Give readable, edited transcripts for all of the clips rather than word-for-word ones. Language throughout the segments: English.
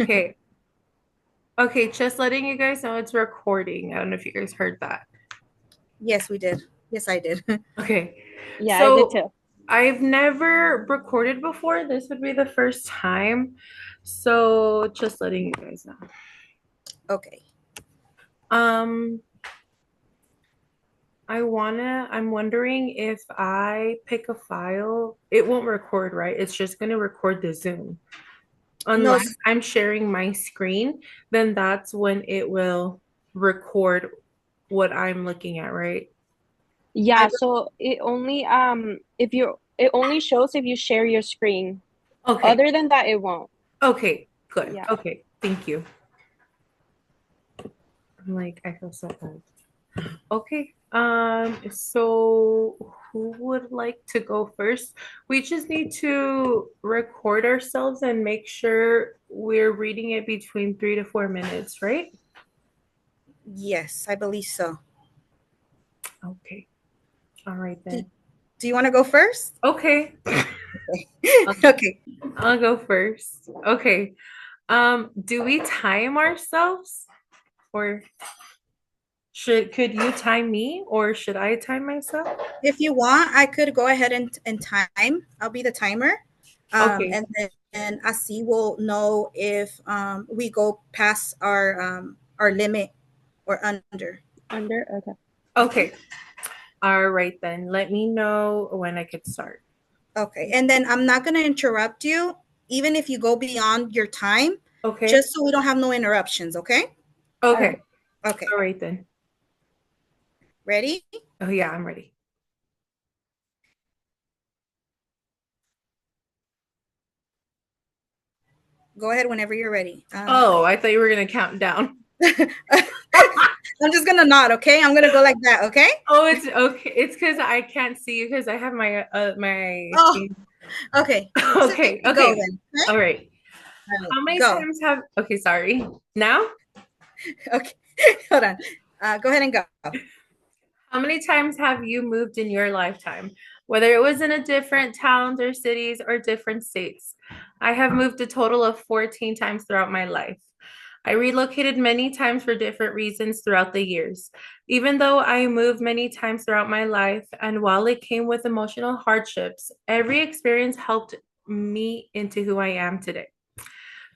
Okay. Okay, just letting you guys know it's recording. I don't know if you guys heard that. Yes, we did. Yes, I did. Okay. Yeah, I did So too. I've never recorded before. This would be the first time. So just letting you guys know. Okay. Um, I'm wondering if I pick a file, it won't record, right? It's just gonna record the Zoom. No, Unless I'm sharing my screen, then that's when it will record what I'm looking at, right? I Yeah, so it only shows if you share your screen. Okay. Other than that, it won't. Okay. Good. Yeah. Okay. Thank you. I'm like, I feel so bad. Okay. So who would like to go first? We just need to record ourselves and make sure we're reading it between 3 to 4 minutes, right? yes, I believe so. Okay. All right Do, then. do you want to go first? Okay. I'll, Okay. I'll go first. Okay. Do we time ourselves or could you time me or should I time myself? If you want, I could go ahead and time. I'll be the timer. Okay. And then Asi will know if we go past our limit or under. Under? Okay. Okay. All right then. Let me know when I could start. Okay. And then I'm not going to interrupt you, even if you go beyond your time, Okay. just so we don't have no interruptions. Okay. All right. Okay. Okay. All right then. Ready? Oh yeah, I'm ready. Go ahead whenever you're ready. Oh, I thought you were gonna count down. I'm just gonna nod, okay? I'm gonna go like that, okay? Oh, it's okay. It's because I can't see you because I have my Oh, thing. okay. So Okay, go okay. then. Okay? All right. All right, How many go. times have okay, sorry. Now? Okay, hold on. Go ahead and go. How many times have you moved in your lifetime? Whether it was in a different towns or cities or different states. I have moved a total of 14 times throughout my life. I relocated many times for different reasons throughout the years. Even though I moved many times throughout my life, and while it came with emotional hardships, every experience helped me into who I am today.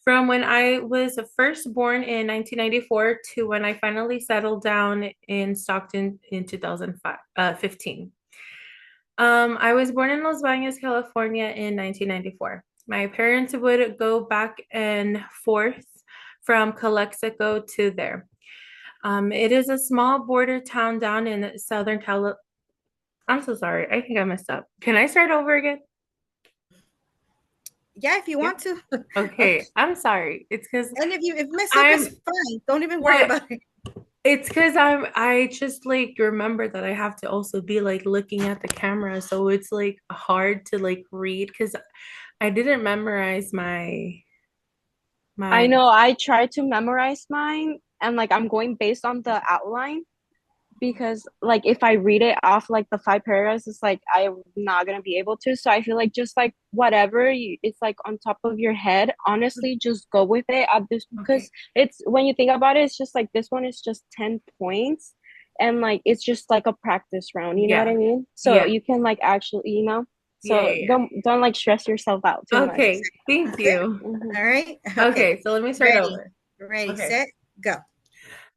From when I was first born in 1994 to when I finally settled down in Stockton in 2015. I was born in Los Baños, California in 1994. My parents would go back and forth from Calexico to there. It is a small border town down in Southern California. I'm so sorry. I think I messed up. Can I start over again? Yeah, if you Yeah. want to. Okay. I'm sorry. It's because And if mess up, I'm it's fine. Don't even worry what about it. it's because I just like remember that I have to also be like looking at the camera. So it's like hard to like read because I didn't memorize I my know I tried to memorize mine and like I'm going based on the outline because like if I read it off like the five paragraphs, it's like I'm not gonna be able to. So I feel like just like whatever it's like on top of your head, honestly, just go with it at this okay. because it's when you think about it, it's just like this one is just 10 points and like it's just like a practice round, you know what Yeah. I mean? So Yeah. you can like actually, Yeah. so Yeah. don't like stress yourself out too Yeah. much. Okay. Thank Okay. you. Mhm. All right. Okay. Okay, so let me start Ready. over. Ready, Okay. set, go.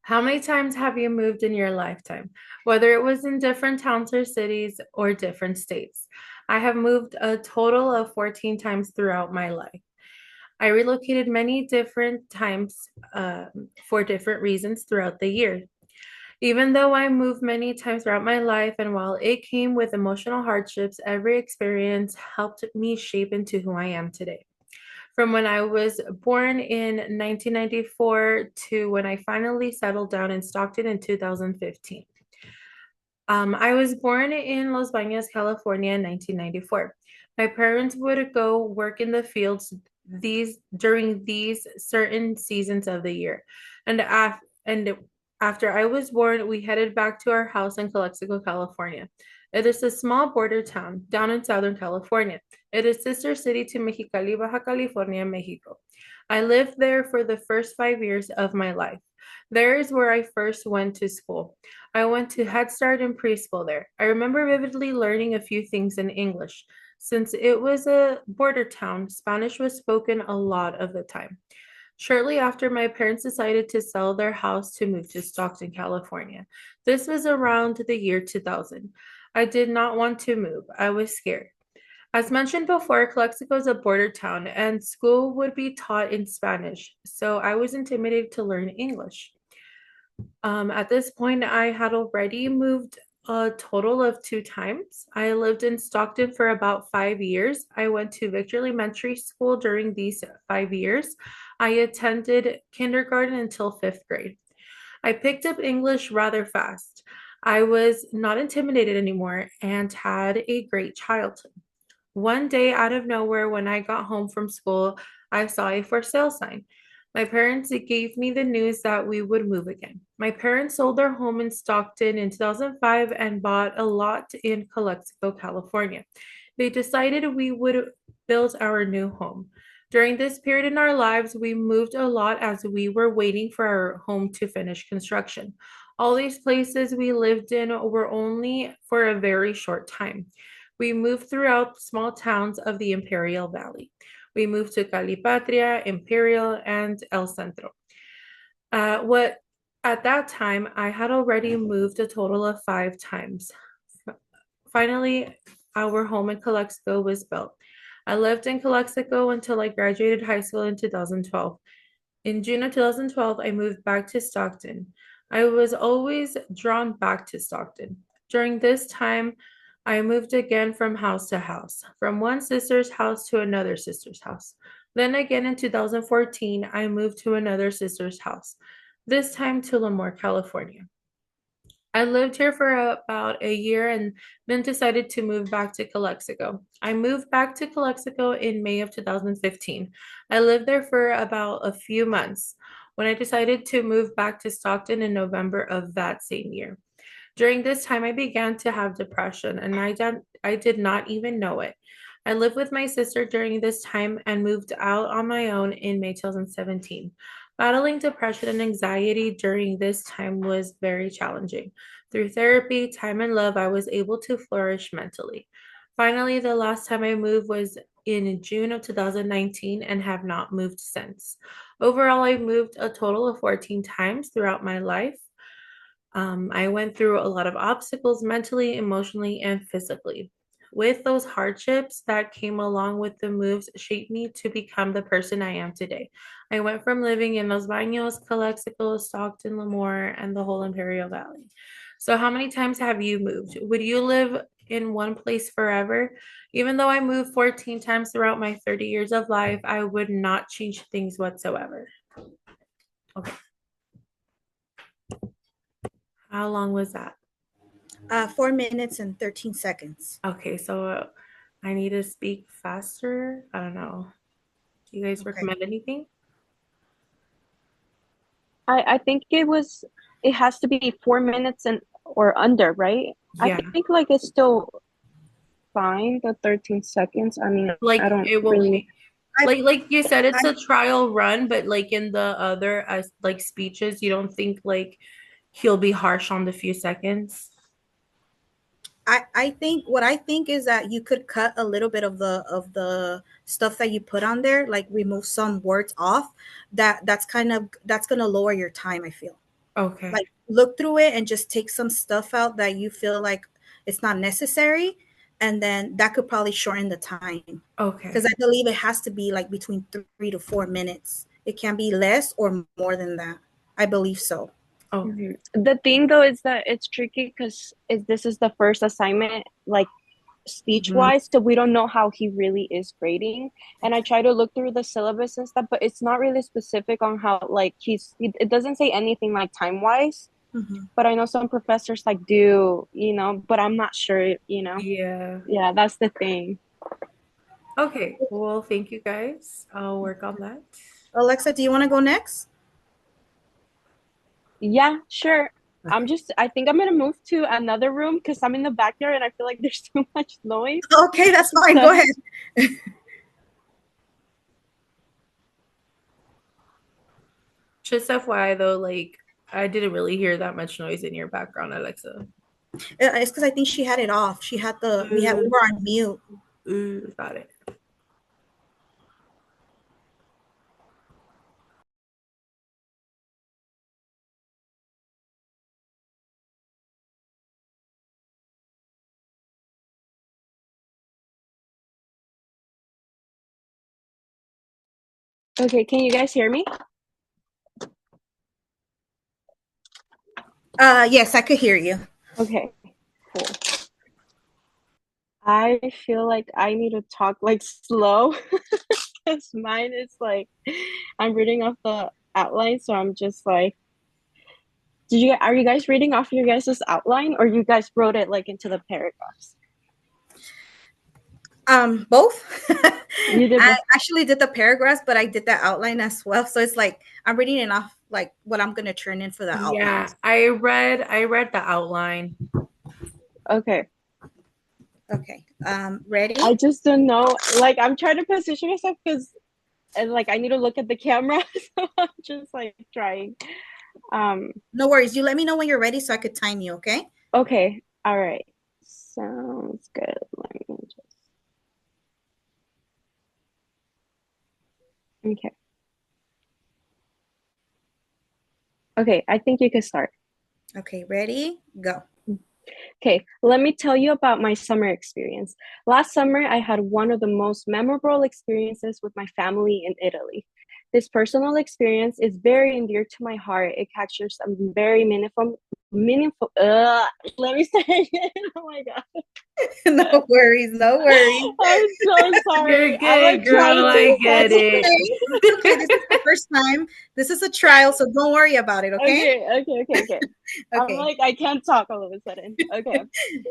How many times have you moved in your lifetime? Whether it was in different towns or cities or different states. I have moved a total of 14 times throughout my life. I relocated many different times for different reasons throughout the year. Even though I moved many times throughout my life, and while it came with emotional hardships, every experience helped me shape into who I am today. From when I was born in 1994 to when I finally settled down in Stockton in 2015. I was born in Los Baños, California in 1994. My parents would go work in the fields during these certain seasons of the year. And after I was born, we headed back to our house in Calexico, California. It is a small border town down in Southern California. It is sister city to Mexicali, Baja California, Mexico. I lived there for the first 5 years of my life. There is where I first went to school. I went to Head Start and preschool there. I remember vividly learning a few things in English. Since it was a border town, Spanish was spoken a lot of the time. Shortly after, my parents decided to sell their house to move to Stockton, California. This was around the year 2000. I did not want to move. I was scared. As mentioned before, Calexico is a border town and school would be taught in Spanish, so I was intimidated to learn English. At this point, I had already moved a total of 2 times. I lived in Stockton for about 5 years. I went to Victor Elementary School during these 5 years. I attended kindergarten until fifth grade. I picked up English rather fast. I was not intimidated anymore and had a great childhood. One day, out of nowhere, when I got home from school, I saw a for sale sign. My parents gave me the news that we would move again. My parents sold their home in Stockton in 2005 and bought a lot in Calexico, California. They decided we would build our new home. During this period in our lives, we moved a lot as we were waiting for our home to finish construction. All these places we lived in were only for a very short time. We moved throughout small towns of the Imperial Valley. We moved to Calipatria, Imperial, and El Centro. What at that time I had already moved a total of 5 times. Finally, our home in Calexico was built. I lived in Calexico until I graduated high school in 2012. In June of 2012, I moved back to Stockton. I was always drawn back to Stockton. During this time, I moved again from house to house, from one sister's house to another sister's house. Then again in 2014, I moved to another sister's house, this time to Lemoore, California. I lived here for about a year and then decided to move back to Calexico. I moved back to Calexico in May of 2015. I lived there for about a few months when I decided to move back to Stockton in November of that same year. During this time, I began to have depression and I did not even know it. I lived with my sister during this time and moved out on my own in May 2017. Battling depression and anxiety during this time was very challenging. Through therapy, time, and love, I was able to flourish mentally. Finally, the last time I moved was in June of 2019 and have not moved since. Overall, I moved a total of 14 times throughout my life. I went through a lot of obstacles mentally, emotionally, and physically. With those hardships that came along with the moves shaped me to become the person I am today. I went from living in Los Baños, Calexico, Stockton, Lemoore, and the whole Imperial Valley. So, how many times have you moved? Would you live in one place forever? Even though I moved 14 times throughout my 30 years of life, I would not change things whatsoever. Okay. How long was that? 4 minutes and 13 seconds. Okay, so I need to speak faster. I don't know. Do you guys Okay. recommend anything? I think it has to be 4 minutes and or under, right? Yeah. I think like it's still fine, the 13 seconds. I mean, Like I don't it won't really. be like you said, it's a trial run, but like in the other like speeches, you don't think like he'll be harsh on the few seconds? I think what I think is that you could cut a little bit of the stuff that you put on there, like remove some words off. That's gonna lower your time, I feel. Okay. Like look through it and just take some stuff out that you feel like it's not necessary, and then that could probably shorten the time. Okay. Because I believe it has to be like between 3 to 4 minutes. It can be less or more than that. I believe so. Oh, The thing though is that it's tricky because this is the first assignment, like speech wise, so we don't know how he really is grading. And I try to look through the syllabus and stuff, but it's not really specific on how like it doesn't say anything like time wise. But I know some professors like do, but I'm not sure, yeah. Yeah, that's the thing. Okay. Well, thank you guys. I'll work on that. Alexa, do you want to go next? Yeah, sure. I think I'm gonna move to another room because I'm in the backyard and I feel like there's too much noise. Okay, that's fine. So- Go ahead. Just FYI though, like I didn't really hear that much noise in your background, Alexa. It's because I think she had it off. She had we were on mute. Got it. Okay, can you guys hear me? Yes, I could hear you. Okay, cool. I feel like I need to talk like slow because mine is like I'm reading off the outline, so I'm just like, are you guys reading off your guys' outline or you guys wrote it like into the paragraphs? Both. You did I both. actually did the paragraphs, but I did the outline as well. So it's like I'm reading it off like what I'm gonna turn in for the Yeah, outlines. I read the outline. Okay. Okay. Ready? I just don't know. Like I'm trying to position myself because and like I need to look at the camera, so I'm just like trying. Um, No worries. You let me know when you're ready so I could time you, okay? okay, all right. Sounds good. Let me just okay. Okay, I think you can start. Okay, ready? Go. Okay, let me tell you about my summer experience. Last summer, I had one of the most memorable experiences with my family in Italy. This personal experience is very dear to my heart. It captures some very meaningful. Let me say it. Oh my god. No worries, no worries. I'm so You're sorry. I'm good, like trying girl. to I catch get It's it. okay. It's okay. This is the first time. This is a trial, so don't worry about it, okay? Okay. I'm Okay. like, I can't talk all of a sudden. Okay.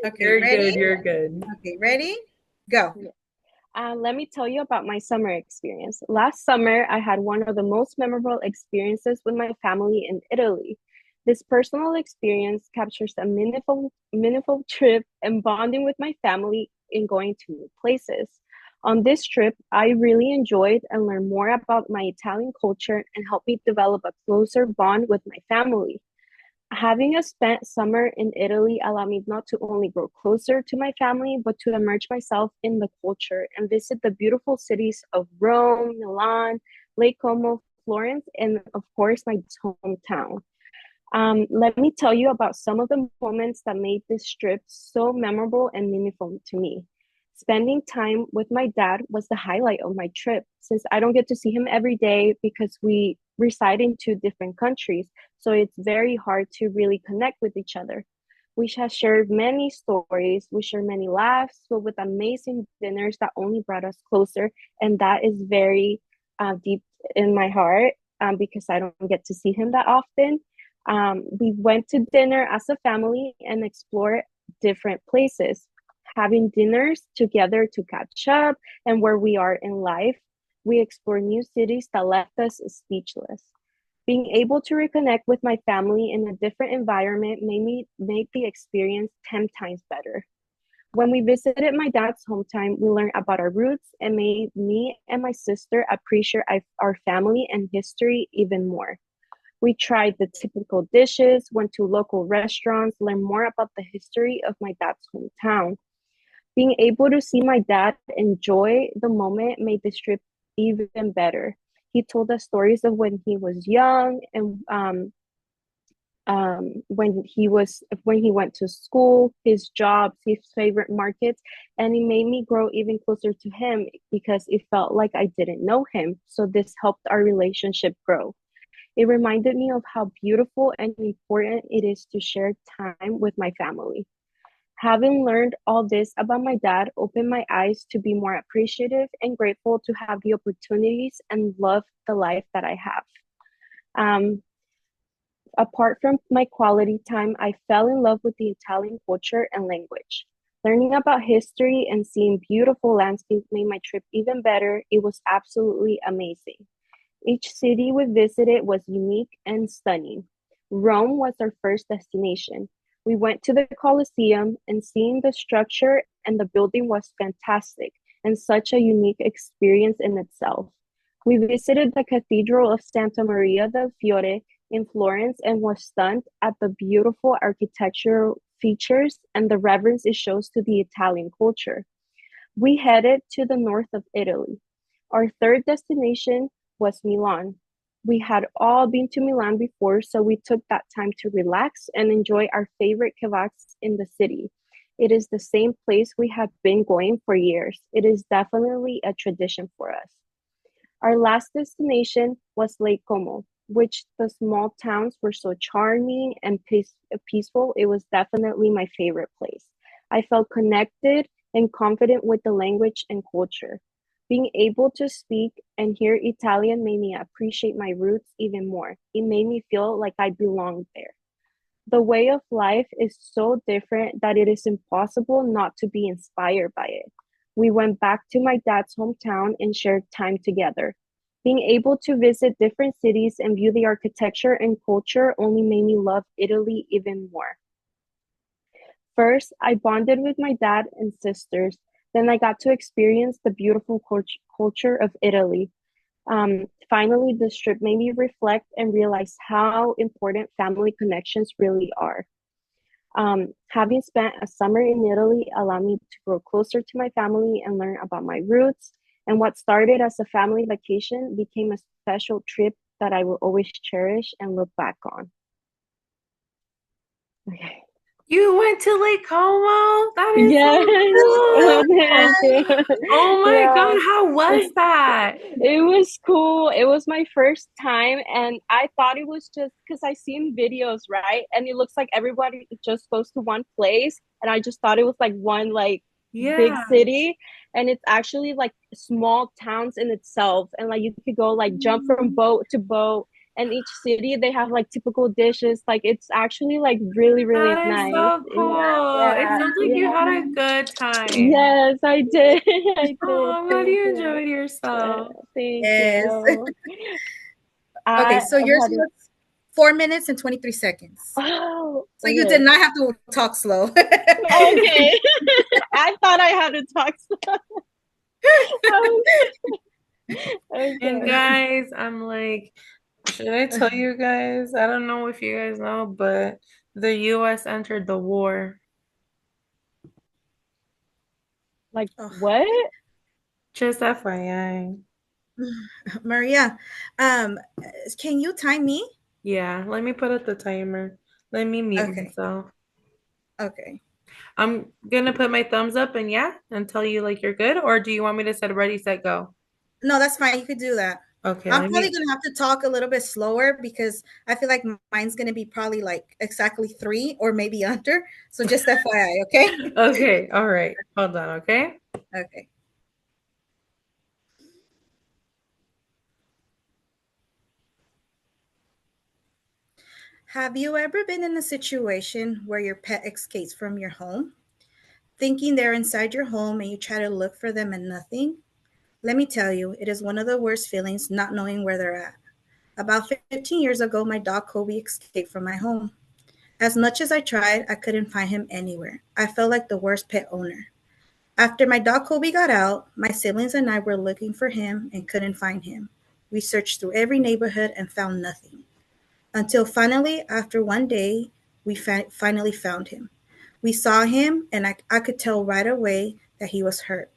Okay, You're ready? good. You're good. Okay, ready? Go. Yeah. Let me tell you about my summer experience. Last summer, I had one of the most memorable experiences with my family in Italy. This personal experience captures a meaningful trip and bonding with my family in going to new places. On this trip, I really enjoyed and learned more about my Italian culture and helped me develop a closer bond with my family. Having a spent summer in Italy allowed me not to only grow closer to my family, but to immerse myself in the culture and visit the beautiful cities of Rome, Milan, Lake Como, Florence, and of course, my hometown. Let me tell you about some of the moments that made this trip so memorable and meaningful to me. Spending time with my dad was the highlight of my trip since I don't get to see him every day because we reside in two different countries. So it's very hard to really connect with each other. We have shared many stories, we share many laughs, but with amazing dinners that only brought us closer. And that is very deep in my heart because I don't get to see him that often. We went to dinner as a family and explored different places, having dinners together to catch up and where we are in life. We explored new cities that left us speechless. Being able to reconnect with my family in a different environment made the experience 10 times better. When we visited my dad's hometown, we learned about our roots and made me and my sister appreciate our family and history even more. We tried the typical dishes, went to local restaurants, learned more about the history of my dad's hometown. Being able to see my dad enjoy the moment made this trip even better. He told us stories of when he was young and when he went to school, his jobs, his favorite markets, and it made me grow even closer to him because it felt like I didn't know him. So this helped our relationship grow. It reminded me of how beautiful and important it is to share time with my family. Having learned all this about my dad opened my eyes to be more appreciative and grateful to have the opportunities and love the life that I have. Um, Apart from my quality time, I fell in love with the Italian culture and language. Learning about history and seeing beautiful landscapes made my trip even better. It was absolutely amazing. Each city we visited was unique and stunning. Rome was our first destination. We went to the Colosseum and seeing the structure and the building was fantastic and such a unique experience in itself. We visited the Cathedral of Santa Maria del Fiore in Florence and was stunned at the beautiful architectural features and the reverence it shows to the Italian culture. We headed to the north of Italy. Our third destination was Milan. We had all been to Milan before, so we took that time to relax and enjoy our favorite kebabs in the city. It is the same place we have been going for years. It is definitely a tradition for us. Our last destination was Lake Como, which the small towns were so charming and peaceful. It was definitely my favorite place. I felt connected and confident with the language and culture. Being able to speak and hear Italian made me appreciate my roots even more. It made me feel like I belonged there. The way of life is so different that it is impossible not to be inspired by it. We went back to my dad's hometown and shared time together. Being able to visit different cities and view the architecture and culture only made me love Italy even more. First, I bonded with my dad and sisters. Then I got to experience the beautiful culture of Italy. Finally, this trip made me reflect and realize how important family connections really are. Having spent a summer in Italy allowed me to grow closer to my family and learn about my roots. And what started as a family vacation became a special trip that I will always cherish and look back on. Okay. You went to Lake Como? That is so Yes. Thank cool. you. Oh my Yeah. God, how was that? It was cool. It was my first time, and I thought it was just because I seen videos, right? And it looks like everybody just goes to one place, and I just thought it was like one like big Yeah. city, and it's actually like small towns in itself, and like you could go like jump from boat to boat, and each city they have like typical dishes. Like it's actually like really, really That is nice. so Yeah, cool. It yeah, sounds like you yeah. had a good time. Yes, I did. I did. Oh, I'm glad Thank you you. enjoyed Uh, yourself. thank Yes. you. Okay, I so yours had was 4 minutes and 23 seconds. oh So you did okay. not have to talk slow. Okay. I thought I had to talk slow. And Okay. guys, I'm like, should I tell you guys? I don't know if you guys know, but the US entered the war. Like Oh, what? Just FYI. Maria, um, can you time me? Yeah, let me put up the timer. Let me mute Okay, myself. okay. I'm gonna put my thumbs up and yeah, and tell you like you're good, or do you want me to set ready, set, go? No, that's fine. You could do that. Okay, I'm let probably me. gonna have to talk a little bit slower because I feel like mine's gonna be probably like exactly three or maybe under. So just FYI, okay? Okay, all right. Hold on, okay? Okay. Have you ever been in a situation where your pet escapes from your home, thinking they're inside your home and you try to look for them and nothing? Let me tell you, it is one of the worst feelings not knowing where they're at. About 15 years ago, my dog Kobe escaped from my home. As much as I tried, I couldn't find him anywhere. I felt like the worst pet owner. After my dog Kobe got out, my siblings and I were looking for him and couldn't find him. We searched through every neighborhood and found nothing. Until finally, after one day, we finally found him. We saw him, and I could tell right away that he was hurt.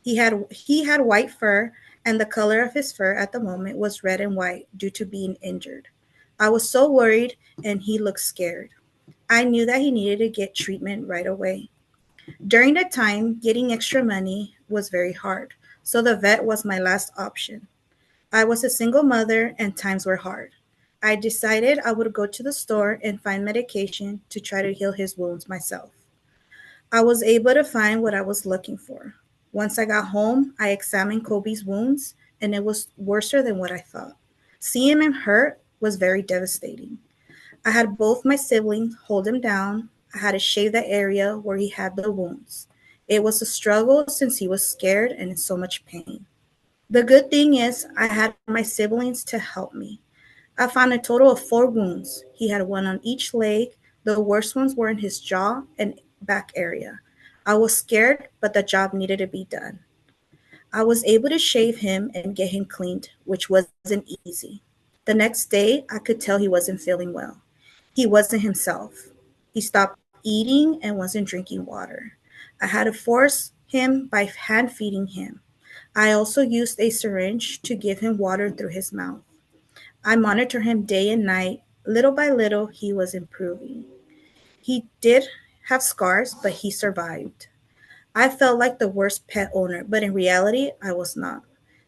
He had white fur, and the color of his fur at the moment was red and white due to being injured. I was so worried, and he looked scared. I knew that he needed to get treatment right away. During that time, getting extra money was very hard, so the vet was my last option. I was a single mother and times were hard. I decided I would go to the store and find medication to try to heal his wounds myself. I was able to find what I was looking for. Once I got home, I examined Kobe's wounds and it was worse than what I thought. Seeing him hurt was very devastating. I had both my siblings hold him down. I had to shave the area where he had the wounds. It was a struggle since he was scared and in so much pain. The good thing is, I had my siblings to help me. I found a total of 4 wounds. He had one on each leg. The worst ones were in his jaw and back area. I was scared, but the job needed to be done. I was able to shave him and get him cleaned, which wasn't easy. The next day, I could tell he wasn't feeling well. He wasn't himself. He stopped eating and wasn't drinking water. I had to force him by hand feeding him. I also used a syringe to give him water through his mouth. I monitored him day and night. Little by little, he was improving. He did have scars, but he survived. I felt like the worst pet owner, but in reality, I was not.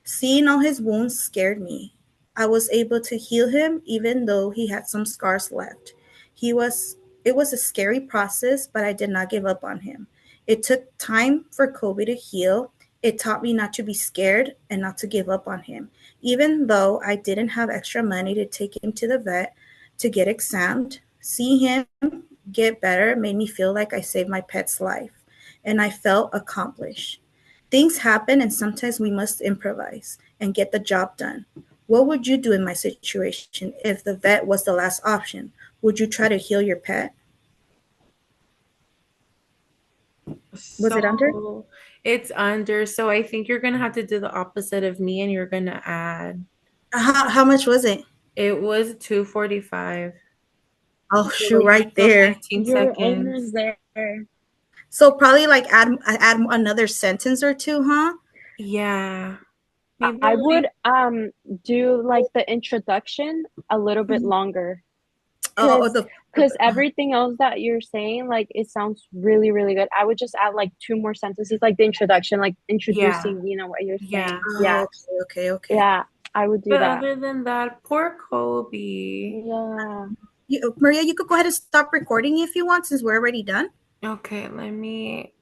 Seeing all his wounds scared me. I was able to heal him even though he had some scars left. He was it was a scary process, but I did not give up on him. It took time for Kobe to heal. It taught me not to be scared and not to give up on him. Even though I didn't have extra money to take him to the vet to get examined, seeing him get better made me feel like I saved my pet's life and I felt accomplished. Things happen, and sometimes we must improvise and get the job done. What would you do in my situation if the vet was the last option? Would you try to heal your pet? Was it under? So it's under. So I think you're gonna have to do the opposite of me and you're gonna add. How much was it? It was 245. Oh, So shoot, you're right still there. 19 You're seconds. almost there. So probably like add another sentence or two, huh? Yeah. Maybe I like would do like the introduction a little bit Mhm. longer Oh, because everything else that you're saying, like, it sounds really really good. I would just add like two more sentences, like the introduction, like yeah, introducing, what you're yeah. saying. oh, Yeah, okay, okay, okay. yeah, I would do But that. other than that, poor Kobe. Yeah. Maria, you could go ahead and stop recording if you want, since we're already done. Okay, let me